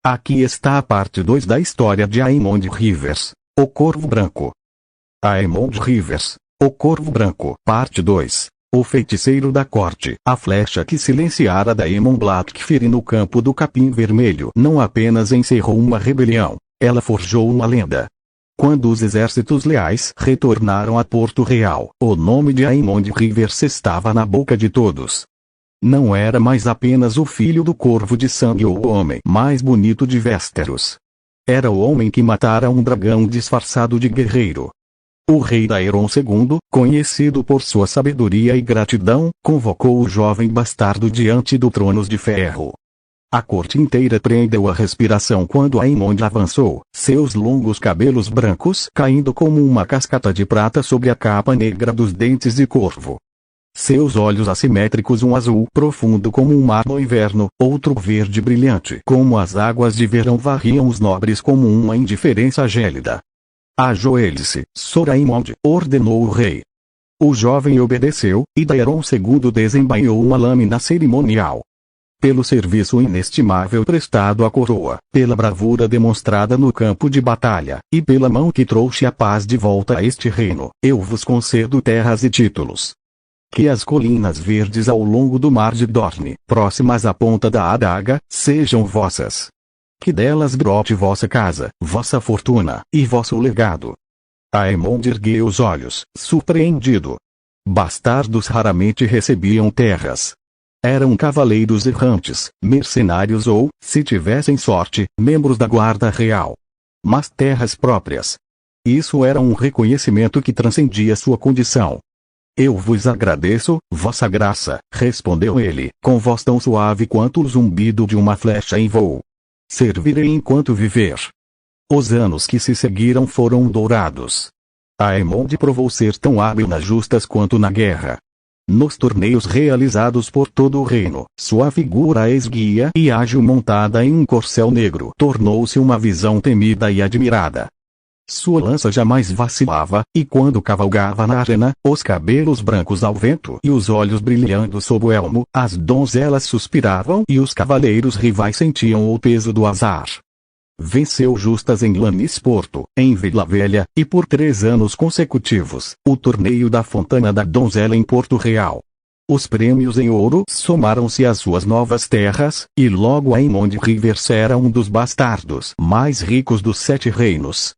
Aqui está a parte 2 da história de Aemond Rivers, o Corvo Branco. Aemond Rivers, o Corvo Branco. Parte 2. O feiticeiro da corte. A flecha que silenciara Daemon Blackfyre no campo do Capim Vermelho não apenas encerrou uma rebelião, ela forjou uma lenda. Quando os exércitos leais retornaram a Porto Real, o nome de Aemond Rivers estava na boca de todos. Não era mais apenas o filho do Corvo de Sangue ou o homem mais bonito de Westeros. Era o homem que matara um dragão disfarçado de guerreiro. O rei Daeron II, conhecido por sua sabedoria e gratidão, convocou o jovem bastardo diante do trono de ferro. A corte inteira prendeu a respiração quando Aemond avançou, seus longos cabelos brancos caindo como uma cascata de prata sobre a capa negra dos dentes de corvo. Seus olhos assimétricos, um azul profundo como um mar no inverno, outro verde brilhante como as águas de verão, varriam os nobres como uma indiferença gélida. Ajoelhe-se, Sor Aemond, ordenou o rei. O jovem obedeceu, e Daeron II desembainhou uma lâmina cerimonial. Pelo serviço inestimável prestado à coroa, pela bravura demonstrada no campo de batalha, e pela mão que trouxe a paz de volta a este reino, eu vos concedo terras e títulos. Que as colinas verdes ao longo do mar de Dorne, próximas à ponta da adaga, sejam vossas. Que delas brote vossa casa, vossa fortuna, e vosso legado. Aemond ergueu os olhos, surpreendido. Bastardos raramente recebiam terras. Eram cavaleiros errantes, mercenários ou, se tivessem sorte, membros da guarda real. Mas terras próprias. Isso era um reconhecimento que transcendia sua condição. Eu vos agradeço, vossa graça, respondeu ele, com voz tão suave quanto o zumbido de uma flecha em voo. Servirei enquanto viver. Os anos que se seguiram foram dourados. Aemond provou ser tão hábil nas justas quanto na guerra. Nos torneios realizados por todo o reino, sua figura esguia e ágil montada em um corcel negro tornou-se uma visão temida e admirada. Sua lança jamais vacilava, e quando cavalgava na arena, os cabelos brancos ao vento e os olhos brilhando sob o elmo, as donzelas suspiravam e os cavaleiros rivais sentiam o peso do azar. Venceu justas em Lannisporto, em Vila Velha, e por 3 anos consecutivos, o torneio da Fontana da Donzela em Porto Real. Os prêmios em ouro somaram-se às suas novas terras, e logo Aemond Rivers era um dos bastardos mais ricos dos 7 reinos.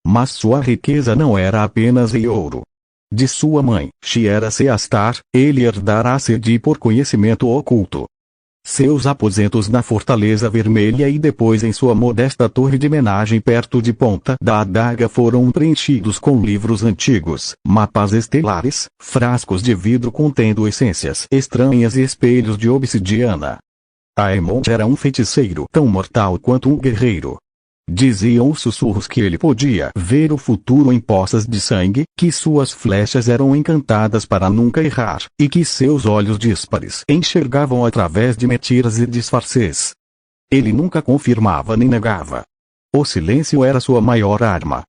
Mas sua riqueza não era apenas em ouro. De sua mãe, Shiera Seastar, ele herdara a sede por conhecimento oculto. Seus aposentos na Fortaleza Vermelha e depois em sua modesta torre de menagem perto de Ponta da Adaga foram preenchidos com livros antigos, mapas estelares, frascos de vidro contendo essências estranhas e espelhos de obsidiana. Aemond era um feiticeiro tão mortal quanto um guerreiro. Diziam os sussurros que ele podia ver o futuro em poças de sangue, que suas flechas eram encantadas para nunca errar, e que seus olhos díspares enxergavam através de mentiras e disfarces. Ele nunca confirmava nem negava. O silêncio era sua maior arma.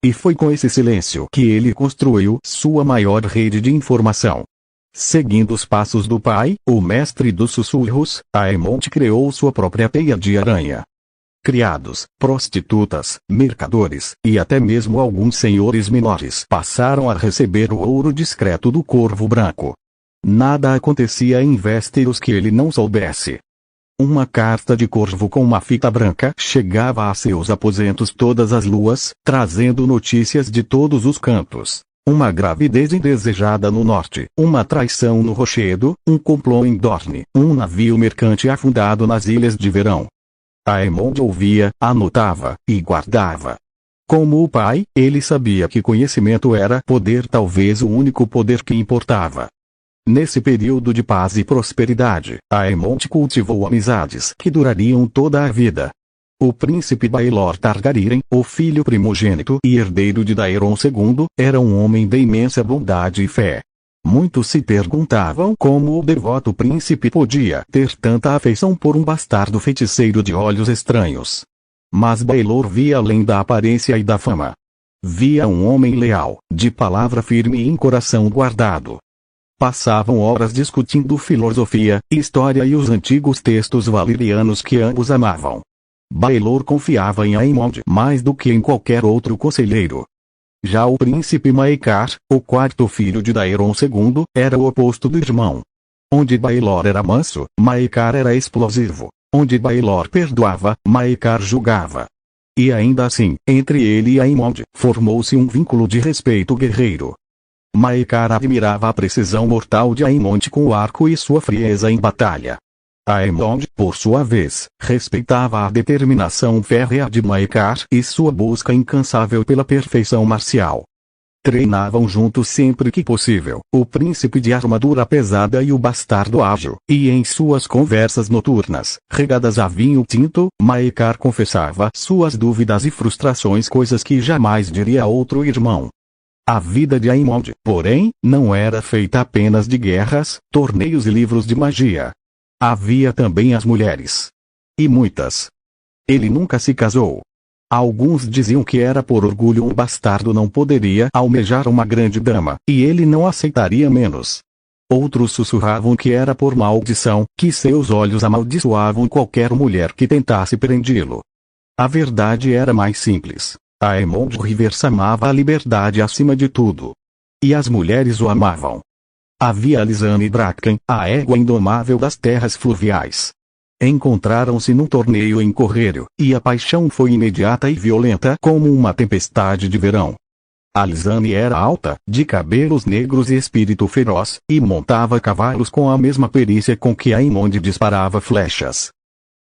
E foi com esse silêncio que ele construiu sua maior rede de informação. Seguindo os passos do pai, o mestre dos sussurros, Aemond criou sua própria teia de aranha. Criados, prostitutas, mercadores, e até mesmo alguns senhores menores passaram a receber o ouro discreto do Corvo Branco. Nada acontecia em Westeros que ele não soubesse. Uma carta de corvo com uma fita branca chegava a seus aposentos todas as luas, trazendo notícias de todos os cantos. Uma gravidez indesejada no norte, uma traição no Rochedo, um complô em Dorne, um navio mercante afundado nas Ilhas de Verão. Aemond ouvia, anotava, e guardava. Como o pai, ele sabia que conhecimento era poder, talvez o único poder que importava. Nesse período de paz e prosperidade, Aemond cultivou amizades que durariam toda a vida. O príncipe Baelor Targaryen, o filho primogênito e herdeiro de Daeron II, era um homem de imensa bondade e fé. Muitos se perguntavam como o devoto príncipe podia ter tanta afeição por um bastardo feiticeiro de olhos estranhos. Mas Baelor via além da aparência e da fama. Via um homem leal, de palavra firme e em coração guardado. Passavam horas discutindo filosofia, história e os antigos textos valerianos que ambos amavam. Baelor confiava em Aemond mais do que em qualquer outro conselheiro. Já o príncipe Maekar, o quarto filho de Daeron II, era o oposto do irmão. Onde Baelor era manso, Maekar era explosivo. Onde Baelor perdoava, Maekar julgava. E ainda assim, entre ele e Aemond, formou-se um vínculo de respeito guerreiro. Maekar admirava a precisão mortal de Aemond com o arco e sua frieza em batalha. Aemond, por sua vez, respeitava a determinação férrea de Maekar e sua busca incansável pela perfeição marcial. Treinavam juntos sempre que possível, o príncipe de armadura pesada e o bastardo ágil, e em suas conversas noturnas, regadas a vinho tinto, Maekar confessava suas dúvidas e frustrações, coisas que jamais diria a outro irmão. A vida de Aemond, porém, não era feita apenas de guerras, torneios e livros de magia. Havia também as mulheres. E muitas. Ele nunca se casou. Alguns diziam que era por orgulho, um bastardo não poderia almejar uma grande dama, e ele não aceitaria menos. Outros sussurravam que era por maldição, que seus olhos amaldiçoavam qualquer mulher que tentasse prendê-lo. A verdade era mais simples. Aemond Rivers amava a liberdade acima de tudo. E as mulheres o amavam. Havia Alysanne Bracken, a égua indomável das terras fluviais. Encontraram-se num torneio em Correrio, e a paixão foi imediata e violenta como uma tempestade de verão. Alysanne era alta, de cabelos negros e espírito feroz, e montava cavalos com a mesma perícia com que Aemond disparava flechas.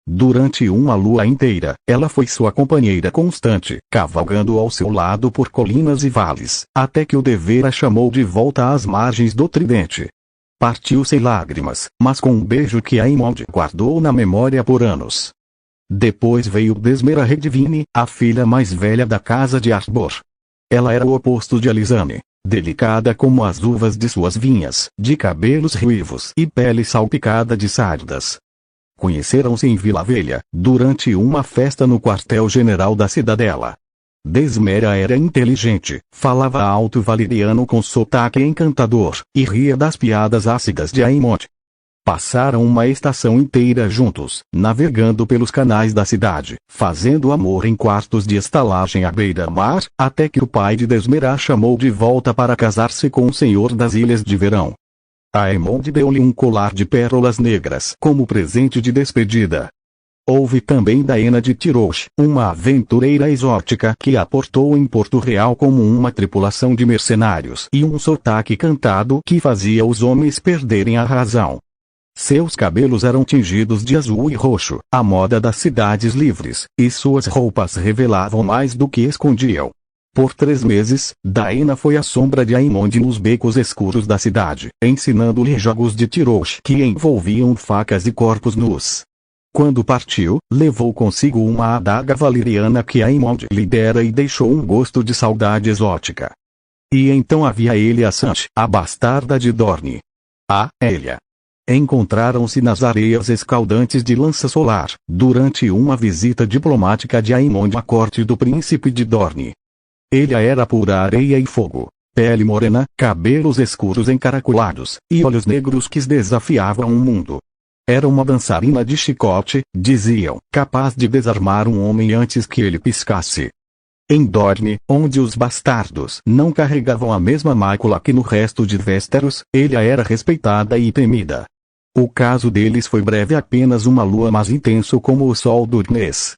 Durante uma lua inteira, ela foi sua companheira constante, cavalgando ao seu lado por colinas e vales, até que o dever a chamou de volta às margens do Tridente. Partiu sem lágrimas, mas com um beijo que Aemond guardou na memória por anos. Depois veio Desmera Redivine, a filha mais velha da casa de Arbor. Ela era o oposto de Alysanne, delicada como as uvas de suas vinhas, de cabelos ruivos e pele salpicada de sardas. Conheceram-se em Vila Velha, durante uma festa no quartel-general da cidadela. Desmera era inteligente, falava alto valeriano com sotaque encantador, e ria das piadas ácidas de Aemond. Passaram uma estação inteira juntos, navegando pelos canais da cidade, fazendo amor em quartos de estalagem à beira-mar, até que o pai de Desmera chamou de volta para casar-se com o senhor das Ilhas de Verão. Aemond deu-lhe um colar de pérolas negras como presente de despedida. Houve também Daena de Tirosh, uma aventureira exótica que aportou em Porto Real como uma tripulação de mercenários e um sotaque cantado que fazia os homens perderem a razão. Seus cabelos eram tingidos de azul e roxo, a moda das cidades livres, e suas roupas revelavam mais do que escondiam. Por 3 meses, Daena foi a sombra de Aemond nos becos escuros da cidade, ensinando-lhe jogos de Tirosh que envolviam facas e corpos nus. Quando partiu, levou consigo uma adaga valeriana que Aemond lhe dera e deixou um gosto de saudade exótica. E então havia Eliasant, a bastarda de Dorne. A Elia. Encontraram-se nas areias escaldantes de Lança Solar, durante uma visita diplomática de Aemond à corte do príncipe de Dorne. Elia era pura areia e fogo, pele morena, cabelos escuros encaracolados, e olhos negros que desafiavam o mundo. Era uma dançarina de chicote, diziam, capaz de desarmar um homem antes que ele piscasse. Em Dorne, onde os bastardos não carregavam a mesma mácula que no resto de Westeros, Elia era respeitada e temida. O caso deles foi breve, apenas uma lua, mas intenso como o sol Durnês.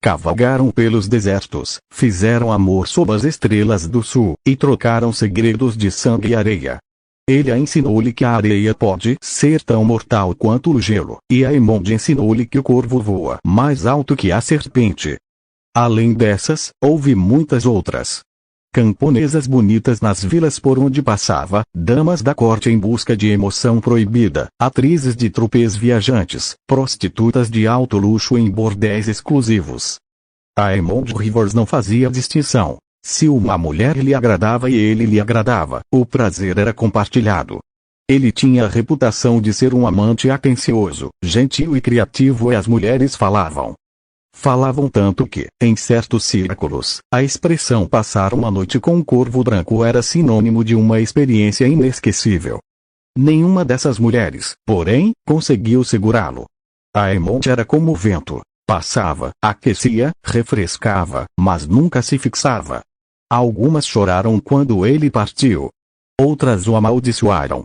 Cavalgaram pelos desertos, fizeram amor sob as estrelas do sul, e trocaram segredos de sangue e areia. Elia ensinou-lhe que a areia pode ser tão mortal quanto o gelo, e Aemond ensinou-lhe que o corvo voa mais alto que a serpente. Além dessas, houve muitas outras. Camponesas bonitas nas vilas por onde passava, damas da corte em busca de emoção proibida, atrizes de trupês viajantes, prostitutas de alto luxo em bordéis exclusivos. Aemond Rivers não fazia distinção. Se uma mulher lhe agradava e ele lhe agradava, o prazer era compartilhado. Ele tinha a reputação de ser um amante atencioso, gentil e criativo, e as mulheres falavam. Falavam tanto que, em certos círculos, a expressão passar uma noite com um corvo branco era sinônimo de uma experiência inesquecível. Nenhuma dessas mulheres, porém, conseguiu segurá-lo. Aemond era como o vento. Passava, aquecia, refrescava, mas nunca se fixava. Algumas choraram quando ele partiu. Outras o amaldiçoaram.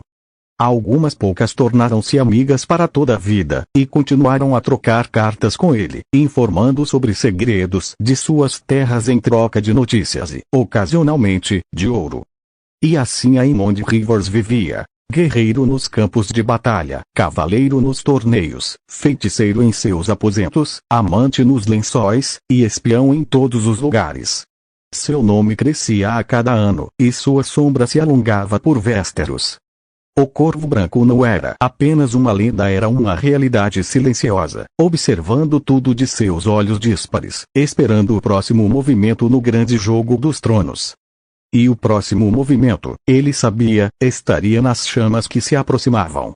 Algumas poucas tornaram-se amigas para toda a vida, e continuaram a trocar cartas com ele, informando sobre segredos de suas terras em troca de notícias e, ocasionalmente, de ouro. E assim Aemond Rivers vivia. Guerreiro nos campos de batalha, cavaleiro nos torneios, feiticeiro em seus aposentos, amante nos lençóis, e espião em todos os lugares. Seu nome crescia a cada ano, e sua sombra se alongava por Westeros. O Corvo Branco não era apenas uma lenda, era uma realidade silenciosa, observando tudo de seus olhos díspares, esperando o próximo movimento no grande jogo dos tronos. E o próximo movimento, ele sabia, estaria nas chamas que se aproximavam.